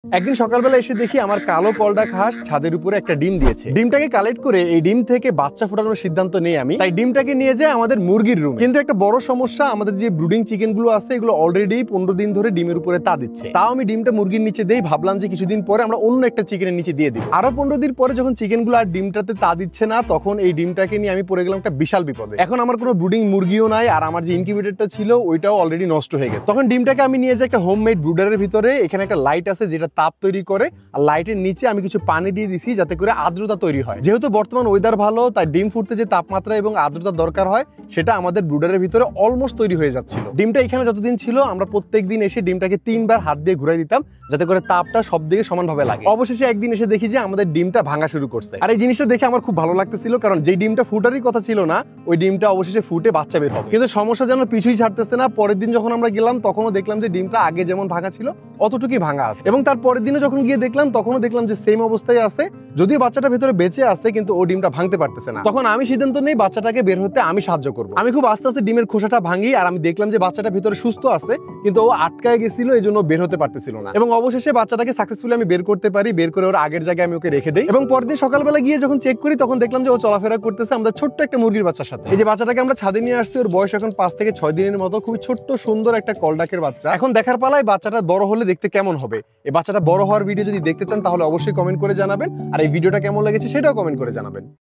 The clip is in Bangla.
একদিন সকালবেলা এসে দেখি আমার কালো কলডাক হাঁস ছাদের উপরে একটা ডিম দিয়েছে। ডিমটাকে কালেক্ট করে এই ডিম থেকে বাচ্চা ফোটানোর সিদ্ধান্ত নেই আমি। তাই ডিমটাকে নিয়ে যাই আমাদের মুরগির রুমে। কিন্তু একটা বড় সমস্যা, আমাদের যে ব্রুডিং চিকেন গুলো আছে এগুলো অলরেডি 15 দিন ধরে ডিমের উপরে তা দিচ্ছে। তাও আমি ডিমটা মুরগির নিচে দেই, ভাবলাম যে কিছুদিন পরে আমরা অন্য একটা চিকেনের নিচে দিয়ে দিব। আরো 15 দিন পরে যখন চিকেন গুলো আর ডিমটাতে তা দিচ্ছে না, তখন এই ডিমটাকে নিয়ে আমি পড়ে গেলাম একটা বিশাল বিপদে। এখন আমার কোনো ব্রুডিং মুরগিও নাই, আর আমার যে ইনকিউবেটরটা ছিল ওইটাও অলরেডি নষ্ট হয়ে গেছে। তখন ডিমটাকে আমি নিয়ে যাই একটা হোমমেড ব্রুডারের ভিতরে। এখানে একটা লাইট আছে যেটা তাপ তৈরি করে, আর লাইটের নিচে আমি কিছু পানি দিয়ে দিছি যাতে করে আর্দ্রতা তৈরি হয়। যেহেতু বর্তমান ওয়েদার ভালো, তাই ডিম ফুটতে যে তাপমাত্রা এবং আর্দ্রতা দরকার হয় সেটা আমাদের ব্রুডারের ভিতরে অলমোস্ট তৈরি হয়ে যাচ্ছিল। ডিমটা এখানে যতদিন ছিল আমরা প্রত্যেকদিন এসে ডিমটাকে 3 বার হাত দিয়ে ঘুরাই দিতাম যাতে করে তাপটা সব দিকে সমানভাবে লাগে। অবশেষে একদিন এসে দেখি যে আমাদের ডিমটা ভাঙা শুরু করছে। আর এই জিনিসটা দেখে আমার খুব ভালো লাগতেছিল, কারণ যে ডিমটা ফুটারই কথা ছিল না ওই ডিমটা অবশেষে ফুটে বাচ্চা বের হবে। কিন্তু সমস্যা যেন পিছুই ছাড়তেছে না। পরের দিন যখন আমরা গেলাম তখনও দেখলাম যে ডিমটা আগে যেমন ভাঙা ছিল অতটুকুই ভাঙা আছে, এবং তার পরের দিনে যখন গিয়ে দেখলাম তখনও দেখলাম যে সেম অবস্থায় আছে। যদিও বাচ্চাটা ভেতরে বেঁচে আছে কিন্তু ও ডিমটা ভাঙতে পারতেছে না। তখন আমি সিদ্ধান্ত নেই বাচ্চাটাকে বের হতে আমি সাহায্য করবো। আমি খুব আস্তে আস্তে ডিমের খোসাটা ভাঙি, আর আমি দেখলাম যে বাচ্চাটা ভেতরে সুস্থ আছে কিন্তু ও আটকায় গেছিল, এই জন্য বের হতে পারতেছিল না। এবং অবশেষে বাচ্চাটাকে সাকসেসফুলি আমি বের করতে পারি। বের করে ওর আগের জায়গায় আমি ওকে রেখে দেই, এবং পরের দিন সকালবেলা গিয়ে যখন চেক করি তখন দেখলাম যে ও চলাফেরা করতেছে আমাদের ছোট্ট একটা মুরগির বাচ্চার সাথে। এই যে বাচ্চাটাকে আমরা ছাদে নিয়ে আসছি, ওর বয়স এখন 5 থেকে 6 দিনের মতো। খুবই ছোট্ট সুন্দর একটা কলডাকের বাচ্চা। এখন দেখার পালায় বাচ্চাটা বড় হলে দেখতে কেমন হবে। এই বাচ্চাটা বড় হওয়ার ভিডিও যদি দেখতে চান তাহলে অবশ্যই কমেন্ট করে জানাবেন, আর এই ভিডিওটা কেমন লেগেছে সেটাও কমেন্ট করে জানাবেন।